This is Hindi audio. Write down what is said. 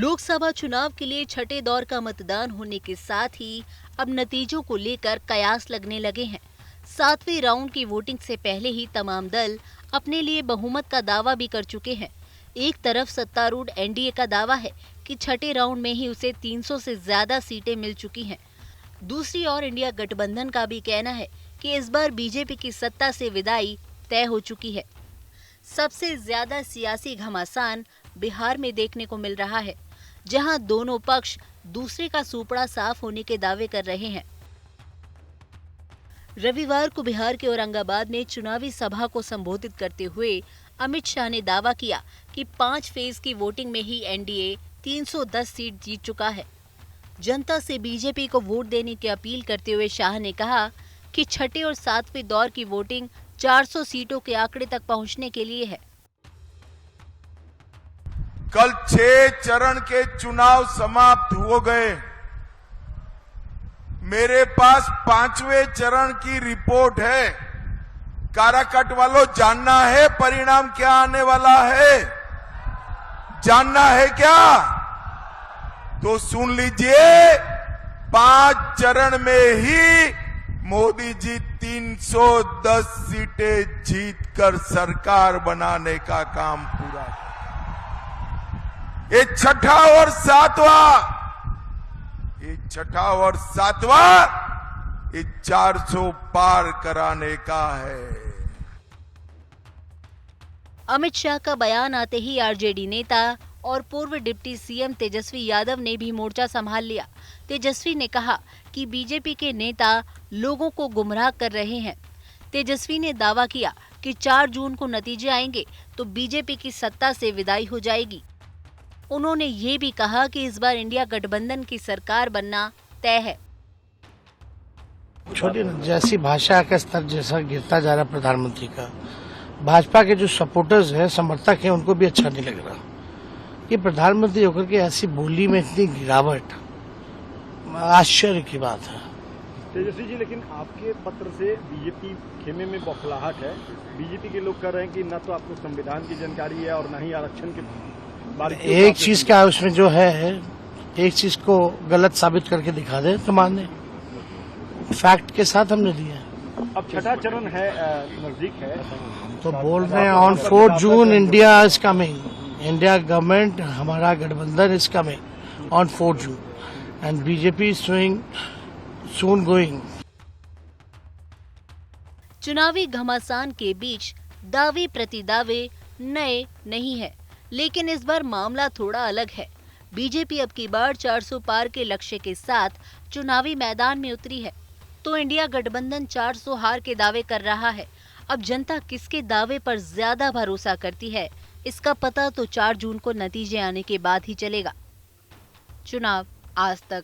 लोकसभा चुनाव के लिए छठे दौर का मतदान होने के साथ ही अब नतीजों को लेकर कयास लगने लगे हैं। 7वें राउंड की वोटिंग से पहले ही तमाम दल अपने लिए बहुमत का दावा भी कर चुके हैं। एक तरफ सत्तारूढ़ एनडीए का दावा है कि छठे राउंड में ही उसे 300 से ज्यादा सीटें मिल चुकी हैं। दूसरी ओर इंडिया गठबंधन का भी कहना है कि इस बार बीजेपी की सत्ता से विदाई तय हो चुकी है। सबसे ज्यादा सियासी घमासान बिहार में देखने को मिल रहा है, जहां दोनों पक्ष दूसरे का सूपड़ा साफ होने के दावे कर रहे हैं। रविवार को बिहार के औरंगाबाद में चुनावी सभा को संबोधित करते हुए अमित शाह ने दावा किया कि 5 फेज की वोटिंग में ही एनडीए 310 सीट जीत चुका है। जनता से बीजेपी को वोट देने की अपील करते हुए शाह ने कहा कि छठे और 7वें दौर की वोटिंग 400 सीटों के आंकड़े तक पहुंचने के लिए है। कल 6 चरण के चुनाव समाप्त हो गए। मेरे पास 5वें चरण की रिपोर्ट है। काराकाट वालों, जानना है परिणाम क्या आने वाला है? जानना है क्या? तो सुन लीजिए, 5 चरण में ही मोदी जी 310 सीटें जीतकर सरकार बनाने का काम पूरा किया। ये छठा और सातवां ये 400 पार कराने का है। अमित शाह का बयान आते ही आरजेडी नेता और पूर्व डिप्टी सीएम तेजस्वी यादव ने भी मोर्चा संभाल लिया। तेजस्वी ने कहा कि बीजेपी के नेता लोगों को गुमराह कर रहे हैं। तेजस्वी ने दावा किया कि 4 जून को नतीजे आएंगे तो बीजेपी की सत्ता से विदाई हो जाएगी। उन्होंने ये भी कहा कि इस बार इंडिया गठबंधन की सरकार बनना तय है। छोटी जैसी भाषा का स्तर जैसा गिरता जा रहा प्रधानमंत्री का, भाजपा के जो सपोर्टर्स हैं, समर्थक हैं, उनको भी अच्छा नहीं लग रहा। ये प्रधानमंत्री होकर के ऐसी बोली में इतनी गिरावट आश्चर्य की बात है। तेजस्वी जी, लेकिन आपके पत्र से बीजेपी खेमे में बौखलाहट है। बीजेपी के लोग कह रहे हैं कि न तो आपको संविधान की जानकारी है और न ही आरक्षण के बारे में। एक चीज का उसमें जो है, एक चीज को गलत साबित करके दिखा दे तो मान दे। फैक्ट के साथ हमने दिया। अब छठा चरण है, नजदीक है, तो बोल रहे हैं on 4 June India is coming, India government, हमारा गठबंधन is coming on 4 June and BJP soon going. चुनावी घमासान के बीच दावे प्रतिदावे नए नहीं है, लेकिन इस बार मामला थोड़ा अलग है। बीजेपी अब की बार 400 पार के लक्ष्य के साथ चुनावी मैदान में उतरी है, तो इंडिया गठबंधन 400 हार के दावे कर रहा है। अब जनता किसके दावे पर ज्यादा भरोसा करती है, इसका पता तो 4 जून को नतीजे आने के बाद ही चलेगा। चुनाव आज तक।